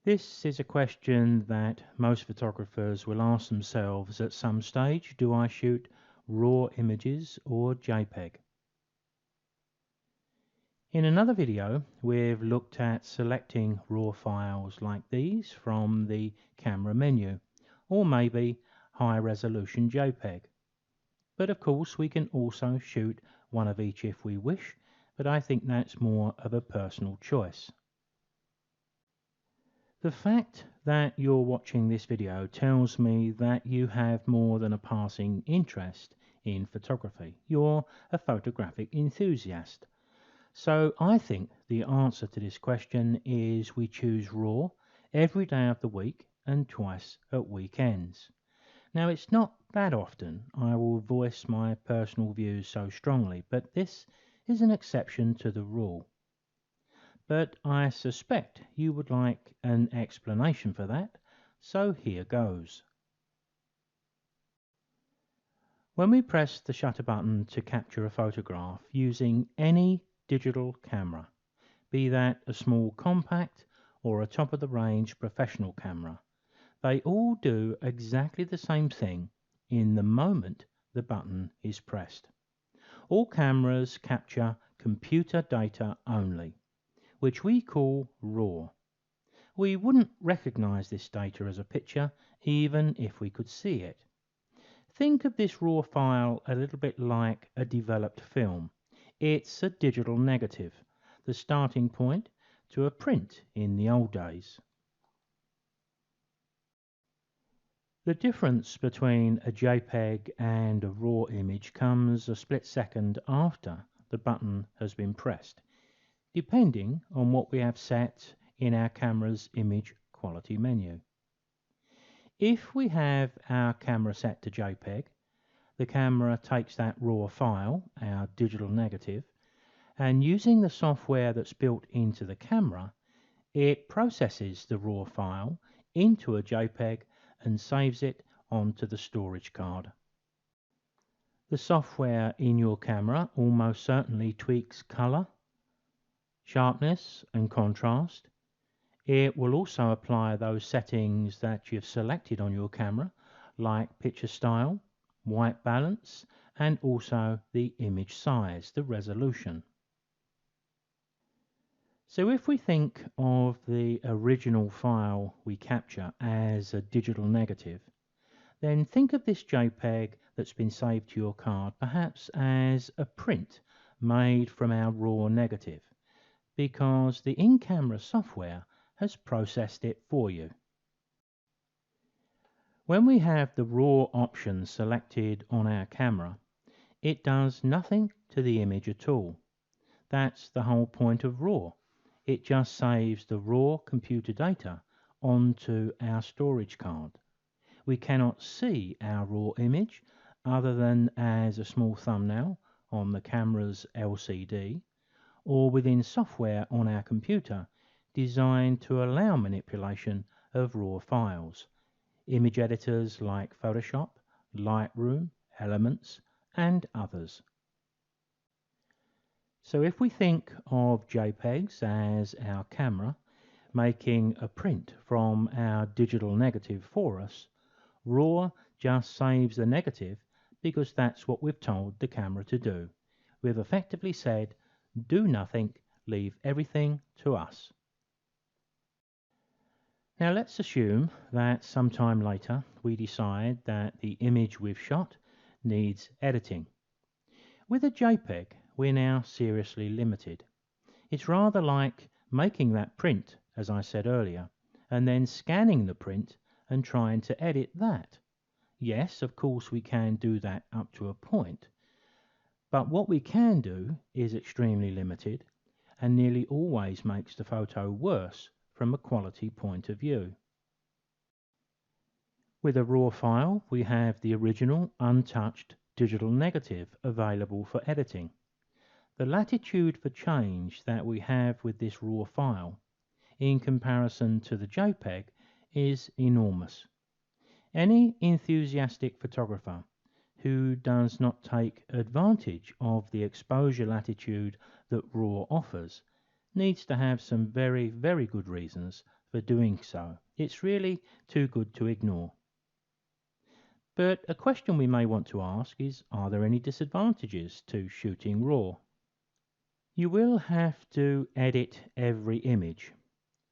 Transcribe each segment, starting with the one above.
This is a question that most photographers will ask themselves at some stage. Do I shoot raw images or JPEG? In another video, we've looked at selecting raw files like these from the camera menu, or maybe high resolution JPEG. But of course we can also shoot one of each if we wish, but I think that's more of a personal choice. The fact that you're watching this video tells me that you have more than a passing interest in photography. You're a photographic enthusiast. So I think the answer to this question is we choose RAW every day of the week and twice at weekends. Now it's not that often I will voice my personal views so strongly, but this is an exception to the rule. But I suspect you would like an explanation for that, so here goes. When we press the shutter button to capture a photograph using any digital camera, be that a small compact or a top-of-the-range professional camera, they all do exactly the same thing in the moment the button is pressed. All cameras capture computer data only, which we call RAW. We wouldn't recognize this data as a picture even if we could see it. Think of this RAW file a little bit like a developed film. It's a digital negative, the starting point to a print in the old days. The difference between a JPEG and a RAW image comes a split second after the button has been pressed, depending on what we have set in our camera's image quality menu. If we have our camera set to JPEG, the camera takes that raw file, our digital negative, and using the software that's built into the camera, it processes the raw file into a JPEG and saves it onto the storage card. The software in your camera almost certainly tweaks color, sharpness and contrast. It will also apply those settings that you've selected on your camera, like picture style, white balance, and also the image size, the resolution. So if we think of the original file we capture as a digital negative, then think of this JPEG that's been saved to your card perhaps as a print made from our raw negative, because the in-camera software has processed it for you. When we have the raw option selected on our camera, it does nothing to the image at all. That's the whole point of RAW. It just saves the raw computer data onto our storage card. We cannot see our raw image other than as a small thumbnail on the camera's LCD or within software on our computer designed to allow manipulation of raw files. Image editors like Photoshop, Lightroom, Elements, and others. So if we think of JPEGs as our camera making a print from our digital negative for us, RAW just saves the negative because that's what we've told the camera to do. We've effectively said, do nothing, leave everything to us. Now let's assume that sometime later we decide that the image we've shot needs editing. With a JPEG, we're now seriously limited. It's rather like making that print, as I said earlier, and then scanning the print and trying to edit that. Yes, of course we can do that up to a point, but what we can do is extremely limited and nearly always makes the photo worse from a quality point of view. With a RAW file, we have the original untouched digital negative available for editing. The latitude for change that we have with this RAW file in comparison to the JPEG is enormous. Any enthusiastic photographer who does not take advantage of the exposure latitude that RAW offers needs to have some very, very good reasons for doing so. It's really too good to ignore. But a question we may want to ask is, are there any disadvantages to shooting RAW? You will have to edit every image.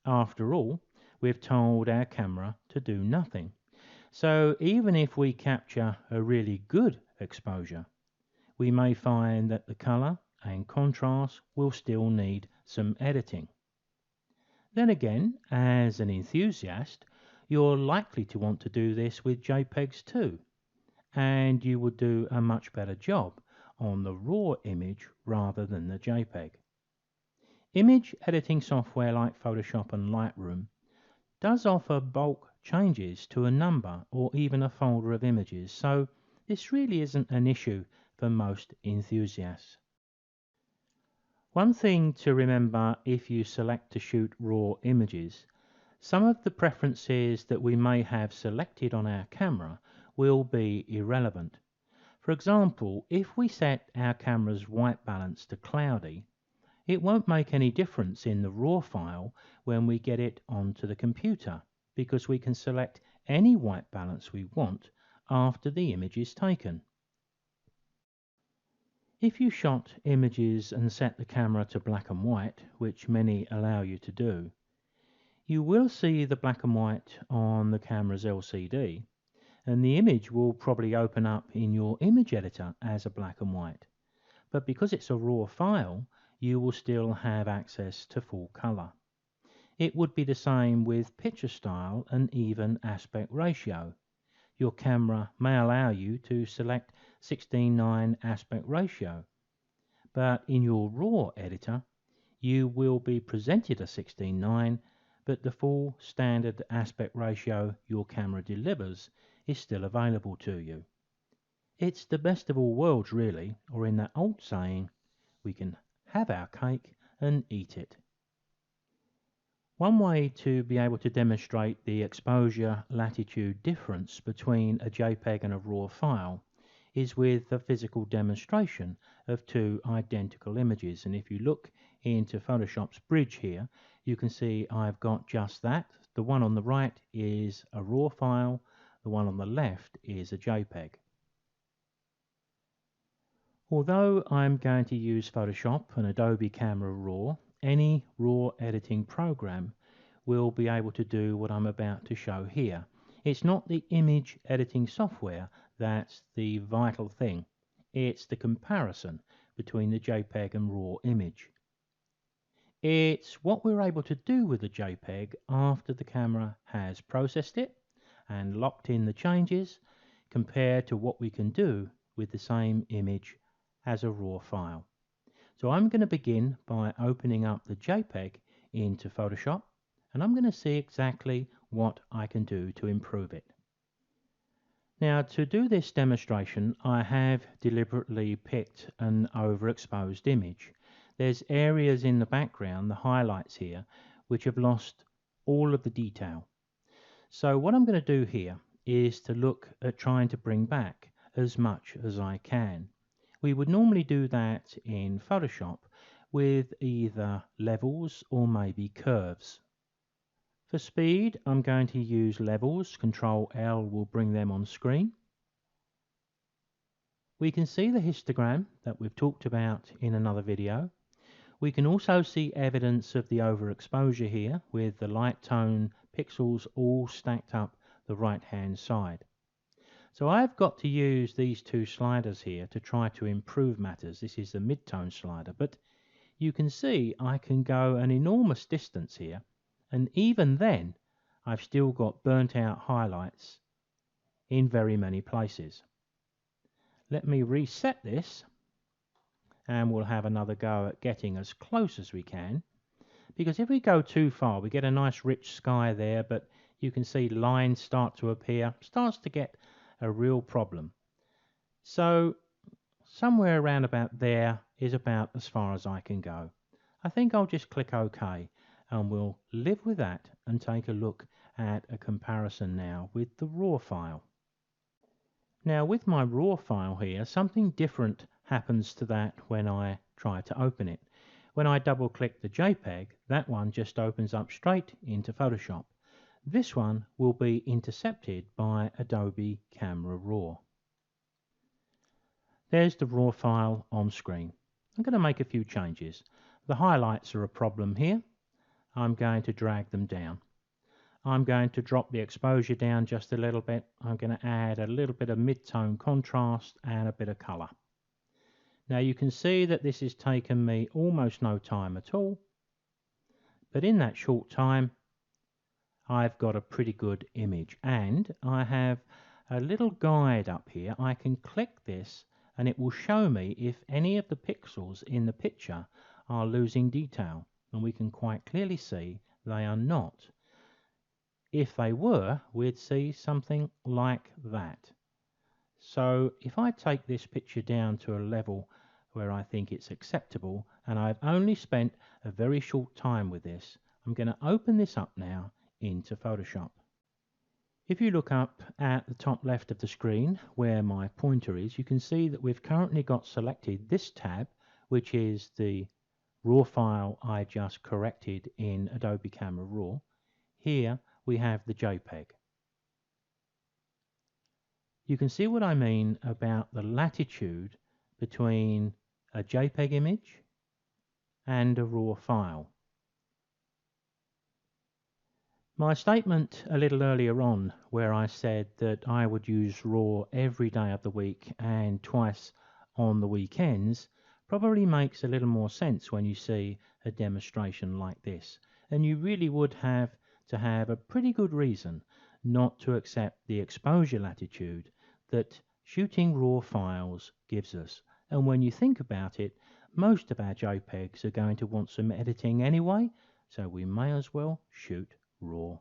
After all, we've told our camera to do nothing. So even if we capture a really good exposure, we may find that the color and contrast will still need some editing. Then again, as an enthusiast, you're likely to want to do this with JPEGs too, and you would do a much better job on the raw image rather than the JPEG. Image editing software like Photoshop and Lightroom does offer bulk changes to a number or even a folder of images, so this really isn't an issue for most enthusiasts. One thing to remember if you select to shoot raw images, some of the preferences that we may have selected on our camera will be irrelevant. For example, if we set our camera's white balance to cloudy, it won't make any difference in the raw file when we get it onto the computer, because we can select any white balance we want after the image is taken. If you shot images and set the camera to black and white, which many allow you to do, you will see the black and white on the camera's LCD, and the image will probably open up in your image editor as a black and white. But because it's a raw file, you will still have access to full color. It would be the same with picture style and even aspect ratio. Your camera may allow you to select 16:9 aspect ratio, but in your raw editor, you will be presented a 16:9, but the full standard aspect ratio your camera delivers is still available to you. It's the best of all worlds, really, or in that old saying, we can have our cake and eat it. One way to be able to demonstrate the exposure latitude difference between a JPEG and a RAW file is with a physical demonstration of two identical images. And if you look into Photoshop's bridge here, you can see I've got just that. The one on the right is a RAW file, the one on the left is a JPEG. Although I'm going to use Photoshop and Adobe Camera Raw, any RAW editing program will be able to do what I'm about to show here. It's not the image editing software that's the vital thing. It's the comparison between the JPEG and RAW image. It's what we're able to do with the JPEG after the camera has processed it and locked in the changes compared to what we can do with the same image as a raw file. So I'm going to begin by opening up the JPEG into Photoshop, and I'm going to see exactly what I can do to improve it. Now, to do this demonstration, I have deliberately picked an overexposed image. There's areas in the background, the highlights here, which have lost all of the detail. So what I'm going to do here is to look at trying to bring back as much as I can. We would normally do that in Photoshop with either levels or maybe curves. For speed, I'm going to use levels. Control L will bring them on screen. We can see the histogram that we've talked about in another video. We can also see evidence of the overexposure here with the light tone pixels all stacked up the right hand side. So I've got to use these two sliders here to try to improve matters. This is the mid-tone slider, but you can see I can go an enormous distance here, and even then I've still got burnt out highlights in very many places. Let me reset this and we'll have another go at getting as close as we can, because if we go too far we get a nice rich sky there, but you can see lines start to appear, starts to get a real problem. So somewhere around about there is about as far as I can go. I think I'll just click OK, and we'll live with that and take a look at a comparison now with the raw file. Now with my raw file here, something different happens to that when I try to open it. When I double click the JPEG, that one just opens up straight into Photoshop. This one will be intercepted by Adobe Camera Raw. There's the raw file on screen. I'm going to make a few changes. The highlights are a problem here. I'm going to drag them down. I'm going to drop the exposure down just a little bit. I'm going to add a little bit of mid-tone contrast and a bit of colour. Now you can see that this has taken me almost no time at all, but in that short time I've got a pretty good image, and I have a little guide up here. I can click this and it will show me if any of the pixels in the picture are losing detail, and we can quite clearly see they are not. If they were, we'd see something like that. So if I take this picture down to a level where I think it's acceptable, and I've only spent a very short time with this, I'm going to open this up now into Photoshop. If you look up at the top left of the screen where my pointer is, you can see that we've currently got selected this tab, which is the raw file I just corrected in Adobe Camera Raw. Here we have the JPEG. You can see what I mean about the latitude between a JPEG image and a raw file. My statement a little earlier on, where I said that I would use RAW every day of the week and twice on the weekends, probably makes a little more sense when you see a demonstration like this. And you really would have to have a pretty good reason not to accept the exposure latitude that shooting RAW files gives us. And when you think about it, most of our JPEGs are going to want some editing anyway, so we may as well shoot RAW.